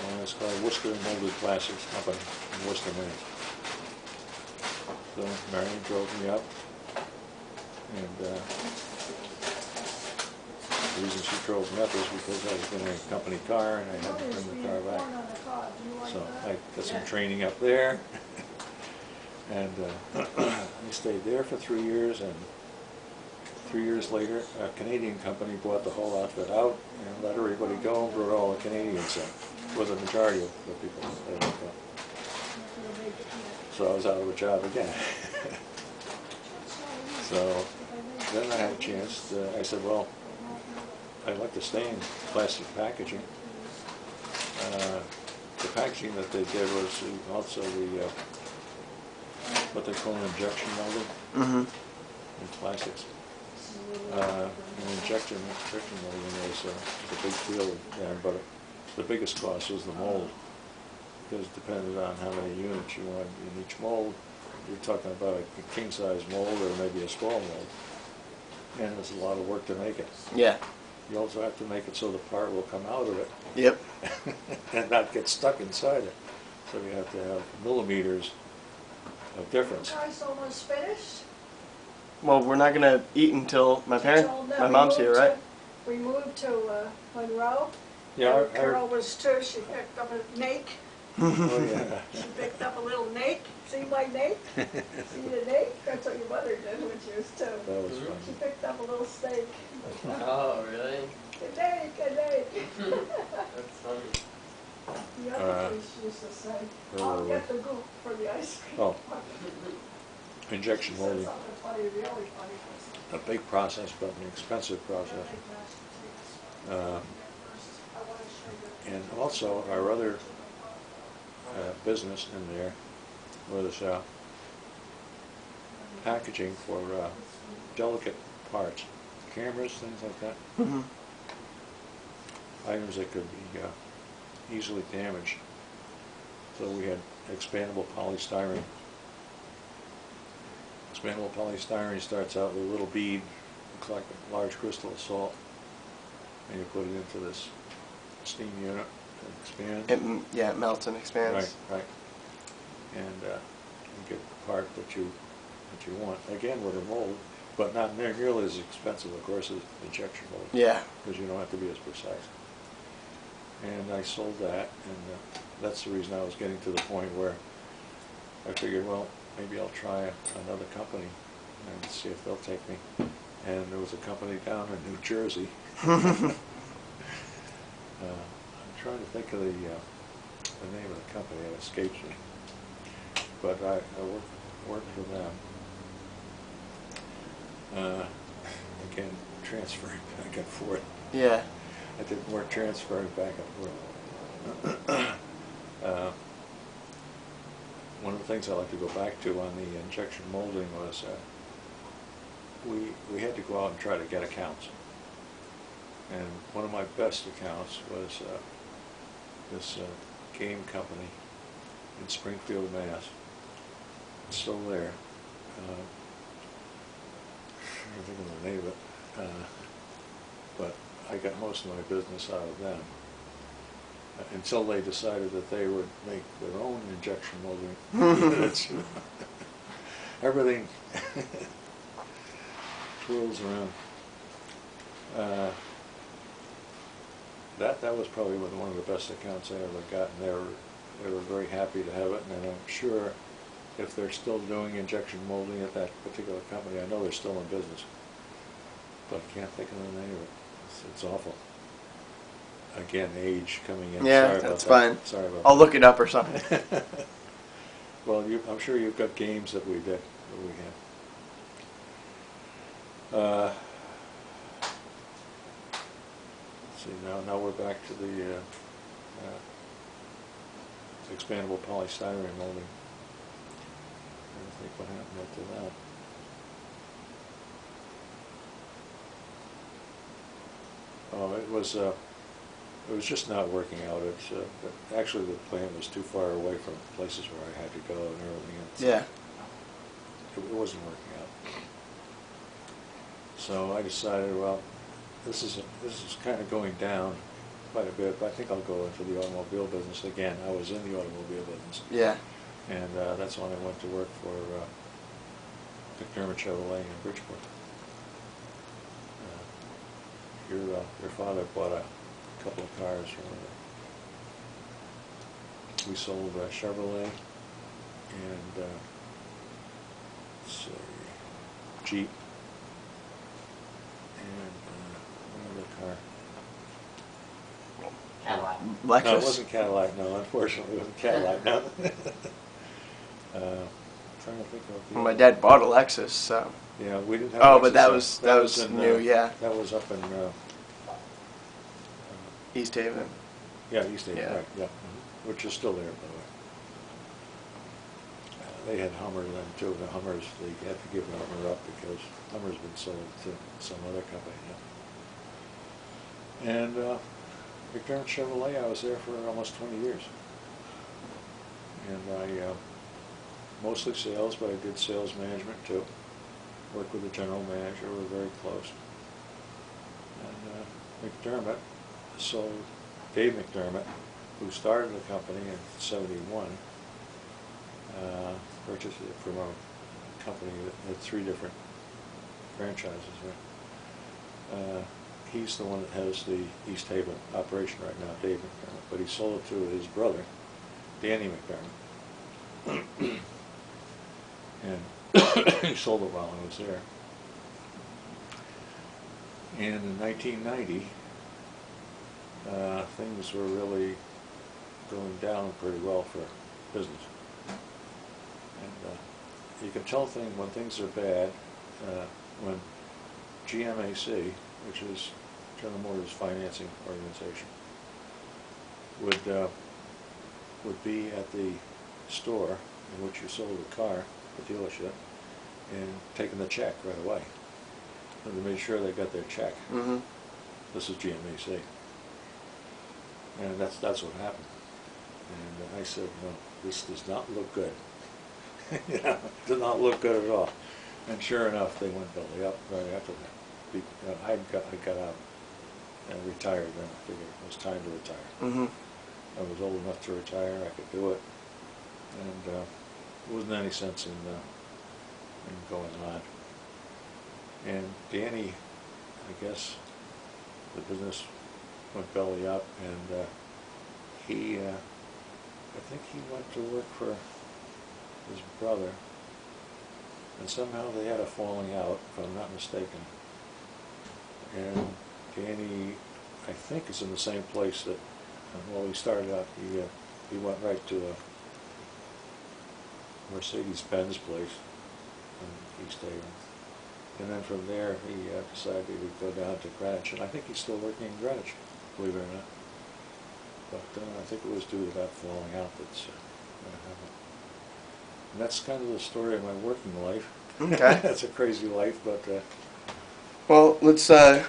And it's called Worcester Molded Plastics Company in Worcester, Maine. So Marion drove me up, and the reason she drove me up is because I was in a company car and I had to bring the car back. So I got some training up there, and I stayed there for 3 years, and 3 years later a Canadian company bought the whole outfit out and let everybody go and brought all the Canadians in, with the majority of the people that let go. So I was out of a job again. So then I had a chance, I said, well, I'd like to stay in plastic packaging. The packaging that they did was also the, what they call injection molding in plastics. And injection molding was a big field there, but the biggest cost was the mold, because it depended on how many units you wanted in each mold. You're talking about a king-size mold or maybe a small mold, and there's a lot of work to make it. Yeah. You also have to make it so the part will come out of it. Yep. And not get stuck inside it. So you have to have millimeters of difference. Guys almost finished. Well, we're not gonna eat until my mom's here, right? We moved to Monroe. Yeah, And Carol was too. She picked up a snake. oh yeah. She picked up a little snake. See my snake? See the snake? That's what your mother did when she was two. That was fun. She picked up a little snake. Oh, really? A snake, a snake. That's funny. The other thing she used to say, I'll get the goop for the ice cream. Oh, injection She said molding. something funny, really funny. A big process, but an expensive process. And also our other business in there was packaging for delicate parts, cameras, things like that. Items that could be easily damaged. So we had expandable polystyrene. Expandable polystyrene starts out with a little bead, looks like a large crystal of salt, and you put it into this steam unit and expands. Yeah, it melts and expands. Right. And you get the part that you want. Again with a mold, but not nearly as expensive, of course, as injection mold. Yeah. Because you don't have to be as precise. And I sold that, and that's the reason I was getting to the point where I figured, well, maybe I'll try another company and see if they'll take me. And there was a company down in New Jersey. I'm trying to think of the name of the company. It escapes me. But I worked for them. Again, transferring back and forth. Yeah. I did more transferring back and forth. One of the things I like to go back to on the injection molding was we had to go out and try to get accounts. And one of my best accounts was this game company in Springfield, Mass. It's still there. I don't think of the name of it. But I got most of my business out of them. Until they decided that they would make their own injection molding units. Everything twirls around. That was probably one of the best accounts I ever got, and they were very happy to have it, and I'm sure if they're still doing injection molding at that particular company, I know they're still in business, but I can't think of the name of it. It's awful. again, age coming in. Yeah, Sorry about that's that. fine. Sorry about I'll that. look it up or something. Well, I'm sure you've got games that we had. Let's see, now we're back to the expandable polystyrene molding. I think what happened after that. Oh, it was just not working out. Actually, the plant was too far away from places where I had to go and everything. Yeah. It wasn't working out. So I decided, well, this is kind of going down quite a bit, but I think I'll go into the automobile business again. I was in the automobile business. Yeah. And that's when I went to work for McDermott Chevrolet in Bridgeport. Your father bought a couple of cars from we sold Chevrolet and let's see, Jeep and another car. Cadillac. Lexus. No, it wasn't Cadillac. No, unfortunately, it wasn't Cadillac. No. Trying to think of. Well, my dad bought a Lexus, so. Yeah, we didn't have. Oh, Lexus, but that was in, new, yeah. That was up in. East Haven. Yeah, East Haven, Yeah. right? Yeah, which is still there, by the way. They had Hummer then too. The Hummers, they had to give Hummer up because Hummer's been sold to some other company now. And McDermott Chevrolet, I was there for almost 20 years. And I mostly sales, but I did sales management too. Worked with the general manager. We were very close. And McDermott sold Dave McDermott, who started the company in '71. Purchased it from a company that had 3 different franchises. Right? He's the one that has the East Haven operation right now, Dave McDermott, but he sold it to his brother, Danny McDermott. And he sold it while I was there. And in 1990, things were really going down pretty well for business. And you can tell when things are bad when GMAC, which is General Motors Financing Organization, would be at the store in which you sold the car, the dealership, and taking the check right away. And they made sure they got their check. Mm-hmm. This is GMAC. And that's what happened. And I said, no, this does not look good. You know, it did not look good at all. And sure enough, they went belly up right after that. I got out and retired then. I figured it was time to retire. Mm-hmm. I was old enough to retire. I could do it. And there wasn't any sense in going on. And Danny, I guess, the business went belly up, and he, I think he went to work for his brother, and somehow they had a falling out, if I'm not mistaken. And Danny, I think, is in the same place that, well, he started out, he went right to a Mercedes-Benz place in East Haven. And then from there, he decided he would go down to Greenwich, and I think he's still working in Greenwich, believe it or not. But I think it was due to that falling out that's happened. And that's kind of the story of my working life. Okay. It's a crazy life, but... Well, let's, I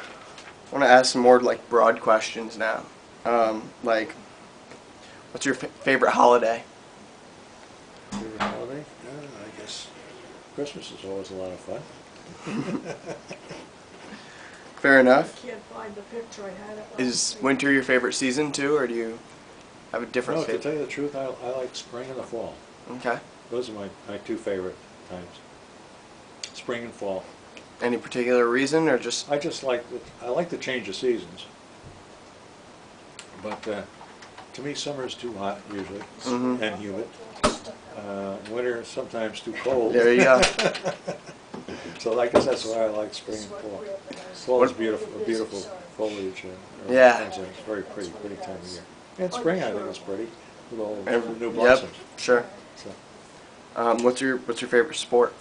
want to ask some more, like, broad questions now. Like, what's your favorite holiday? Favorite holiday? I guess Christmas is always a lot of fun. Fair enough. I can't find the picture I had it. Is winter your favorite season, too, or do you have a different No, to favorite? tell you the truth, I like spring and the fall. Okay. Those are my 2 favorite times. Spring and fall. Any particular reason, or just... I just like I like the change of seasons. But to me, summer is too hot usually Mhm. and humid. Winter is sometimes too cold. There you go. So I guess that's why I like spring and fall. Fall is beautiful, a beautiful foliage and Yeah. things, and it's very pretty time of year. And spring, I think it's pretty, with all the new Yep, blossoms. sure. So, What's your favorite sport?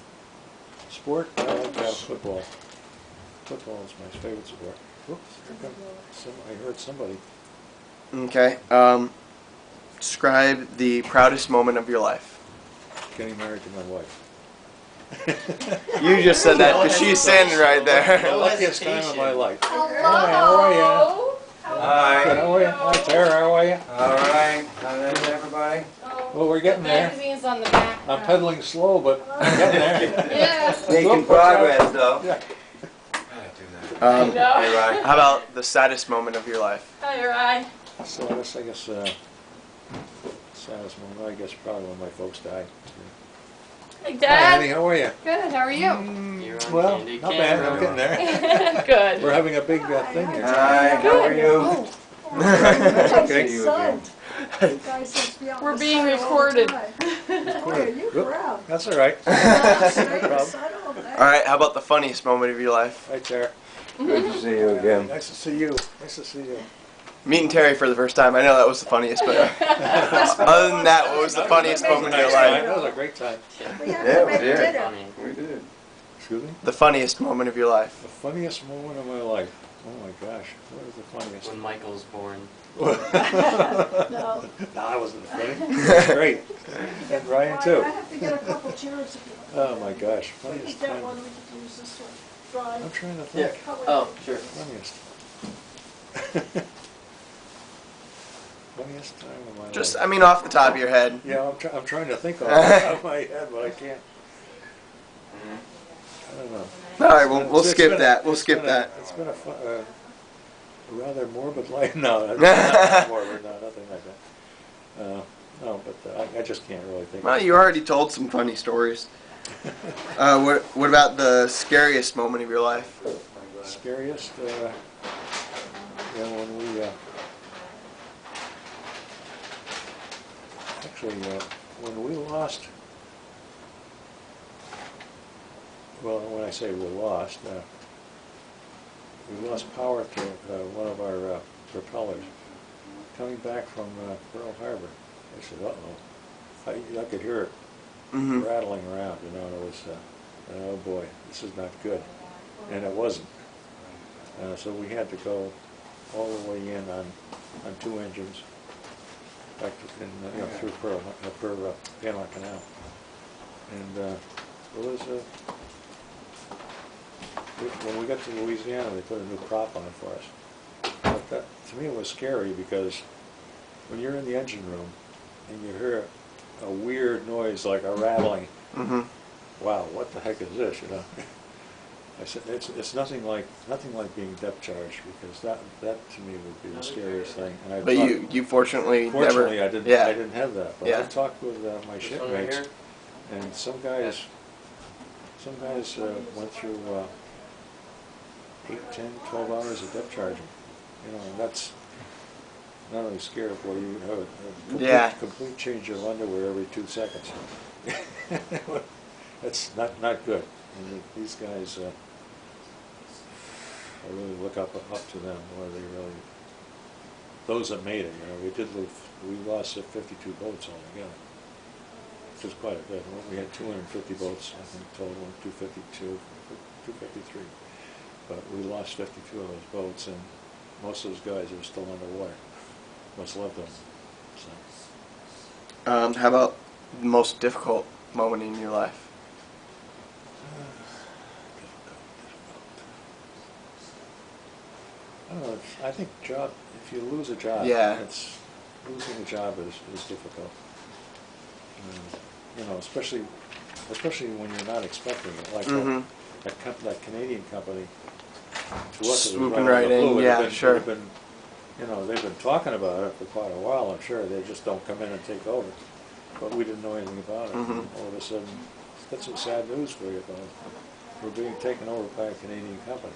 sport, I like football. Football is my favorite sport. Whoops, here come I heard somebody. Okay. Describe the proudest moment of your life. Getting married to my wife. You just said that because she's standing right The there. luckiest time of my life. Hello. Hi, how are you? Hi. Good, how are you? Hi, Tara, how are you? All right. How's everybody? Well, we're getting there. Magazine's on the back. I'm pedaling slow, but I'm getting there. Yes. Making progress, though. Yeah. Um, Hey, Ryan. how about the saddest moment of your life? Hi, Ryan. So I guess, saddest moment, I guess probably when my folks died. Hey, Hi, Dad. honey, how are you? Good. How are you? You're on Well, candid not bad, I'm camera. getting there. Good. We're having a big thing here. Hi, how are you? That's okay. See you again. You guys must be on We're the being side all the recorded. time. Boy, are you Whoop. proud. That's all right. Stay No problem. beside all that. All right. How about the funniest moment of your life? Hi, Tara. Good to see you again. Nice to see you. Nice to see you. Meeting Terry for the first time. I know that was the funniest, but other than that, what was the funniest moment of your life? That was a great time. We have Yeah, to we make did. dinner. We did. Excuse me? The funniest moment of your life. The funniest moment of my life. Oh my gosh, what was the funniest? When Michael's born. No. No, that wasn't funny. That's great. And Ryan I too. have to get a couple chairs. Oh my gosh, We need funniest that time. one, we could use this one. Dry. I'm trying to Yeah. think. Oh, sure. Funniest. Funniest time of my Just, life. I mean, off the top of your head. Yeah, I'm trying to think off the top of my head, but I can't. I don't know. All right, we'll It's skip been a- that. We'll it's skip been a- that. It's been a rather morbid life. No, not morbid. No, nothing like that. No, but I just can't really think. Well, of you already told some funny stories. What about the scariest moment of your life? Scariest, when we, actually, when we lost, well, when I say we lost power to one of our propellers coming back from Pearl Harbor. I said, uh-oh. I could hear it Mm-hmm. rattling around, and it was, oh boy, this is not good. And it wasn't. So we had to go all the way in on two engines back to, through Panama Canal. And it was when we got to Louisiana, they put a new prop on for us. But that, to me, it was scary because when you're in the engine room and you hear a weird noise like a rattling, Mm-hmm. wow, what the heck is this? I said it's nothing like being depth charged, because that to me would be the scariest thing. And I But you fortunately fortunately never. I Yeah. didn't have that. But Yeah. I talked with my This one right shipmates, here? and some guys went through 8, 10, 12 hours of depth charging. And that's not only scary for you, have a complete change of underwear every 2 seconds. That's not good. And these guys, I really look up to them. Or they really, those that made it. We lost 52 boats altogether, which is quite a bit. We had 250 boats, I think, total, 252, 253. But we lost 52 of those boats, and most of those guys are still underwater. Must love them. So. How about the most difficult moment in your life? I don't know. I think if you lose a job, Yeah. losing a job is difficult. Especially when you're not expecting it. Like Mhm. that Canadian company. To us, it was Swooping right out of the right in, blue. It yeah, had been- sure. it had been, they've been talking about it for quite a while. I'm sure they just don't come in and take over. But we didn't know anything about it. Mhm. All of a sudden, that's some sad news for you. About we're being taken over by a Canadian company.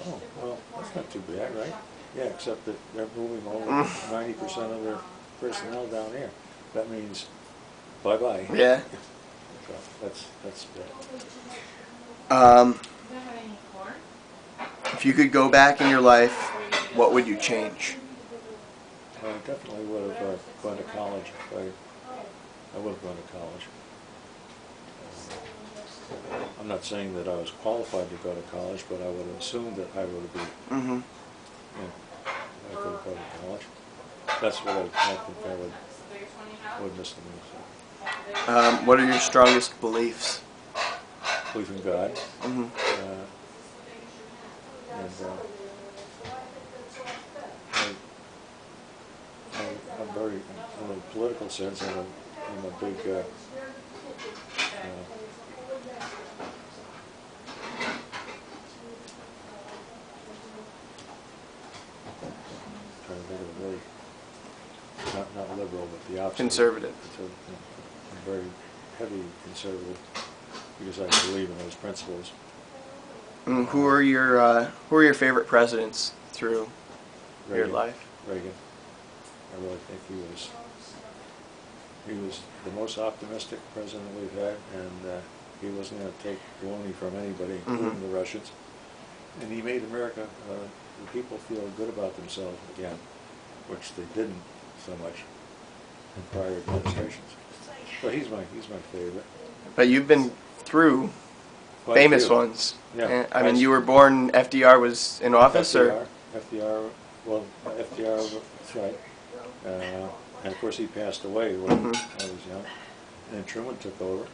Oh, well, that's not too bad, right? Yeah, except that they're moving over 90% of their personnel down here. That means bye-bye. Yeah. So that's bad. If If you could go back in your life, what would you change? I definitely would have gone to college if I would have gone to college. I'm not saying that I was qualified to go to college, but I would have assumed that I would be. Mm-hmm. Yeah, I could have gone to college. That's what I think I would miss the most. What are your strongest beliefs? Believe in God. Mm-hmm. I'm very, in a political sense, I'm a big, trying to think of a word, not liberal, but the opposite. Conservative. I'm very heavy conservative because I believe in those principles. Who are your favorite presidents through your Reagan. life? Reagan. I really think he was the most optimistic president we've had, and he wasn't going to take baloney from anybody, including the Russians. And he made America, the people feel good about themselves again, which they didn't so much in prior administrations. So he's my favorite. But you've been through Quite a famous few. ones. Yeah. And, I mean, you were born. FDR was in office, or FDR, that's right. And of course he passed away when I was young. And then Truman took over.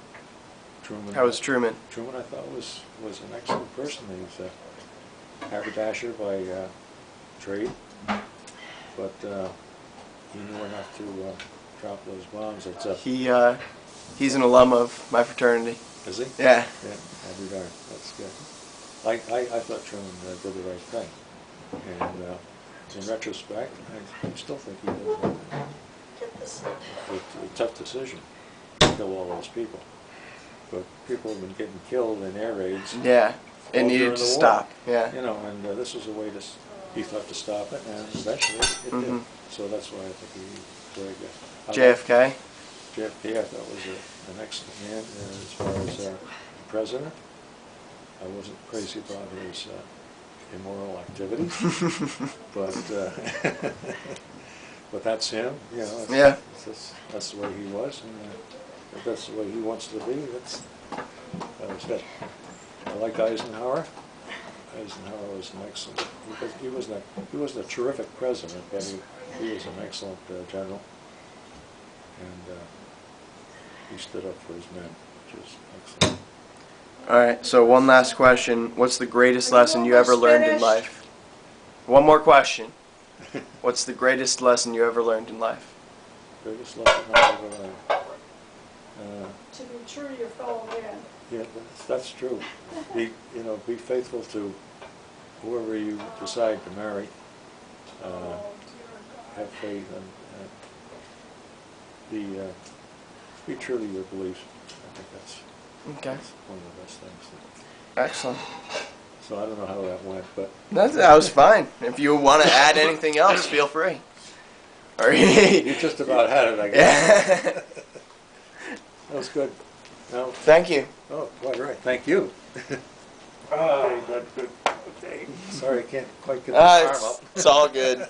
how was Truman? Truman, I thought, was an excellent person. He was a haberdasher by trade, but he knew enough to drop those bombs. It's He's an alum of my fraternity. is he? Yeah. Yeah, I'll be darned. That's good. I thought Truman did the right thing, and in retrospect, I still think he did the right thing. It's a tough decision to kill all those people, but people have been getting killed in air raids. Yeah. It all needed during to the war. stop. Yeah. You know, and this was a way to, he thought, to stop it, and eventually it did. So that's why I think he was very good. JFK. JFK, I thought, was an excellent man as far as president. I wasn't crazy about his immoral activities, but but that's him. You know, Yeah. that's the way he was, and if that's the way he wants to be, that was good. I like Eisenhower. Eisenhower was an excellent. He wasn't a terrific president, but he was an excellent general, and he stood up for his men, which is excellent. All right. So one last question: what's the greatest lesson you ever almost learned in finished? life? One more question. What's the greatest lesson you ever learned in life? Greatest lesson I ever learned. To be true to your fellow man. Yeah, that's true. Be faithful to whoever you decide to marry. Have faith and be true to your beliefs. I think that's Okay. one of the best things. Excellent. So I don't know how that went, but That was fine. If you want to add anything else, feel free. Or you just about had it, I guess. yeah. That was good. No, Thank you. oh, quite right. Thank you. Okay, good. Okay. Sorry, I can't quite get the arm up. It's all good.